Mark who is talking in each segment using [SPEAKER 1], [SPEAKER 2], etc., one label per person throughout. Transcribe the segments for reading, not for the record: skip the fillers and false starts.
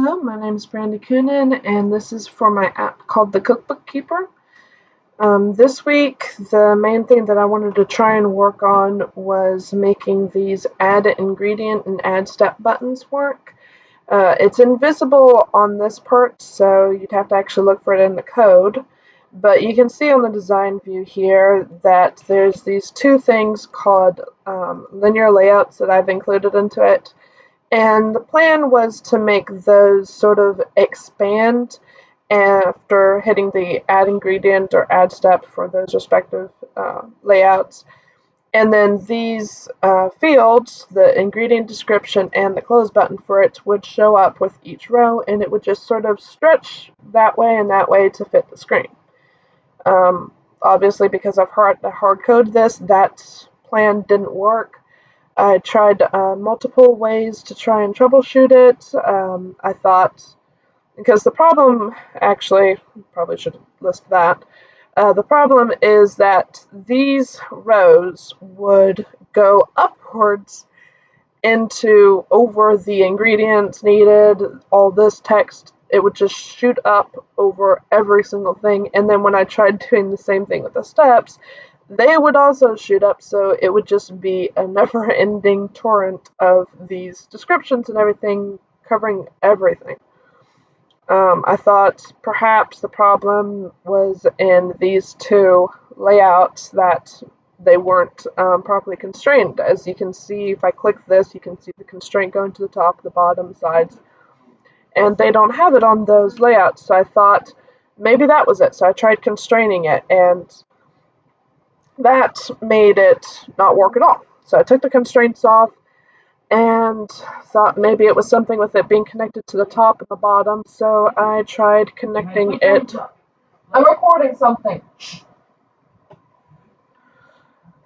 [SPEAKER 1] Hello, my name is Brandy Coonan, and this is for my app called the Cookbook Keeper. This week, the main thing that I wanted to try and work on was making these add ingredient and add step buttons work. It's invisible on this part, so you'd have to actually look for it in the code. But you can see on the design view here that there's these two things called linear layouts that I've included into it. And the plan was to make those sort of expand after hitting the add ingredient or add step for those respective layouts. And then these fields, the ingredient description and the close button for it, would show up with each row, and it would just sort of stretch that way and that way to fit the screen. Obviously, because I've hard coded this, that plan didn't work. I tried multiple ways to try and troubleshoot it. I thought, because the problem, actually, probably should list that. The problem is that these rows would go upwards into over the ingredients needed, all this text. It would just shoot up over every single thing. And then when I tried doing the same thing with the steps, they would also shoot up, so it would just be a never-ending torrent of these descriptions and everything covering everything. I thought perhaps the problem was in these two layouts, that they weren't properly constrained. As you can see, if I click this, you can see the constraint going to the top, the bottom, sides, and they don't have it on those layouts. So I thought maybe that was it. So I tried constraining it, and that made it not work at all. So I took the constraints off and thought maybe it was something with it being connected to the top and the bottom. So I tried connecting it. I'm recording something.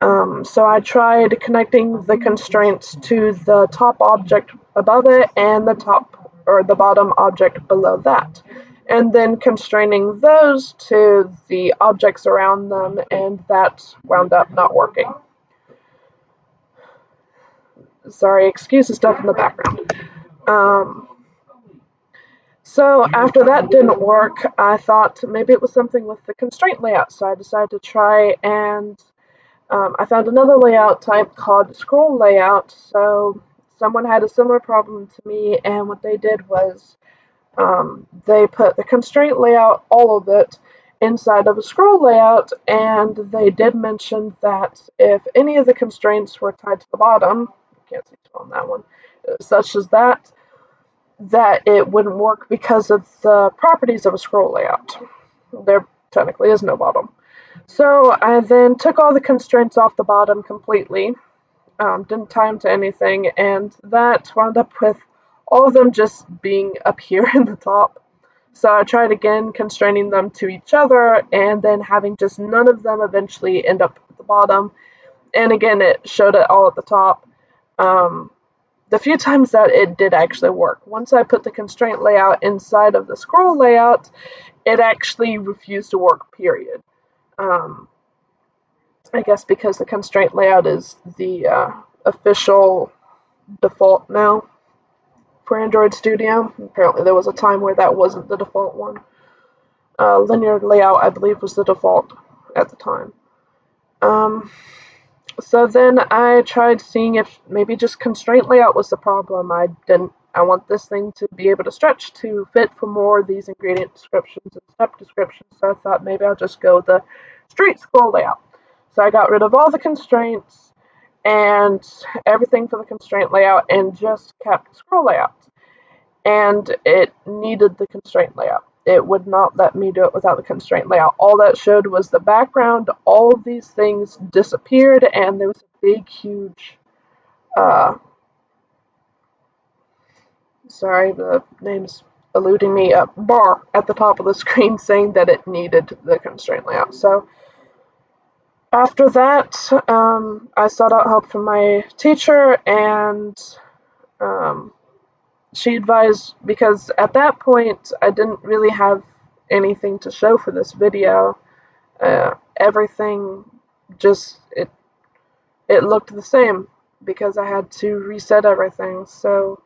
[SPEAKER 1] So I tried connecting the constraints to the top object above it and the top or the bottom object below that, and then constraining those to the objects around them, and that wound up not working. Sorry, excuse the stuff in the background. So after that didn't work, I thought maybe it was something with the constraint layout, so I decided to try, and I found another layout type called scroll layout. So someone had a similar problem to me, and what they did was they put the constraint layout, all of it, inside of a scroll layout, and they did mention that if any of the constraints were tied to the bottom, you can't see on that one, such as that it wouldn't work because of the properties of a scroll layout. There technically is no bottom. So I then took all the constraints off the bottom completely, didn't tie them to anything, and that wound up with all of them just being up here in the top. So I tried again constraining them to each other, and then having just none of them eventually end up at the bottom. And again, it showed it all at the top. The few times that it did actually work. Once I put the constraint layout inside of the scroll layout, it actually refused to work, period. I guess because the constraint layout is the official default now for Android Studio. Apparently there was a time where that wasn't the default one. Linear layout, I believe, was the default at the time. So then I tried seeing if maybe just constraint layout was the problem. I want this thing to be able to stretch to fit for more of these ingredient descriptions and step descriptions. So I thought maybe I'll just go with the straight scroll layout. So I got rid of all the constraints and everything for the constraint layout and just kept scroll layout. And it needed the constraint layout. It would not let me do it without the constraint layout. All that showed was the background. All of these things disappeared, and there was a big, huge, sorry, the name's eluding me, a bar at the top of the screen saying that it needed the constraint layout. So after that, I sought out help from my teacher, and she advised, because at that point I didn't really have anything to show for this video. Everything just, it looked the same because I had to reset everything. So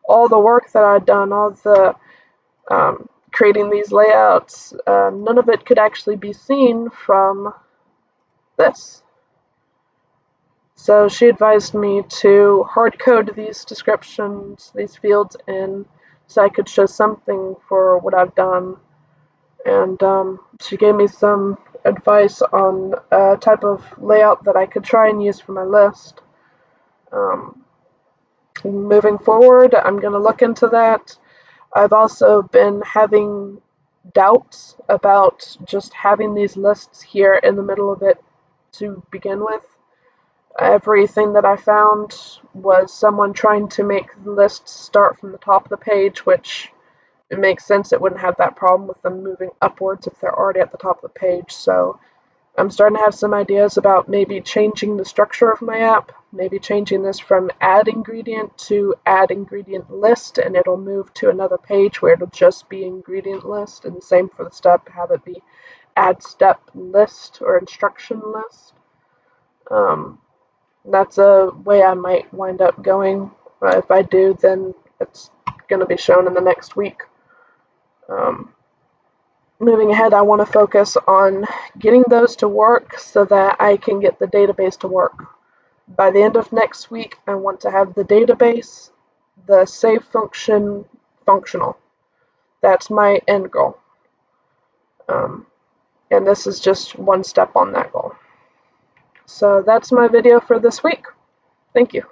[SPEAKER 1] all the work that I'd done, all the creating these layouts, none of it could actually be seen from this. So she advised me to hard code these descriptions, these fields in, so I could show something for what I've done. And she gave me some advice on a type of layout that I could try and use for my list. Moving forward, I'm going to look into that. I've also been having doubts about just having these lists here in the middle of it to begin with. Everything that I found was someone trying to make the lists start from the top of the page, which it makes sense. It wouldn't have that problem with them moving upwards if they're already at the top of the page. So I'm starting to have some ideas about maybe changing the structure of my app, maybe changing this from add ingredient to add ingredient list, and it'll move to another page where it'll just be ingredient list, and the same for the step, have it be add step list or instruction list. That's a way I might wind up going. If I do, then it's going to be shown in the next week. Moving ahead, I want to focus on getting those to work so that I can get the database to work. By the end of next week, I want to have the database, the save function, functional. That's my end goal. And this is just one step on that goal. So that's my video for this week. Thank you.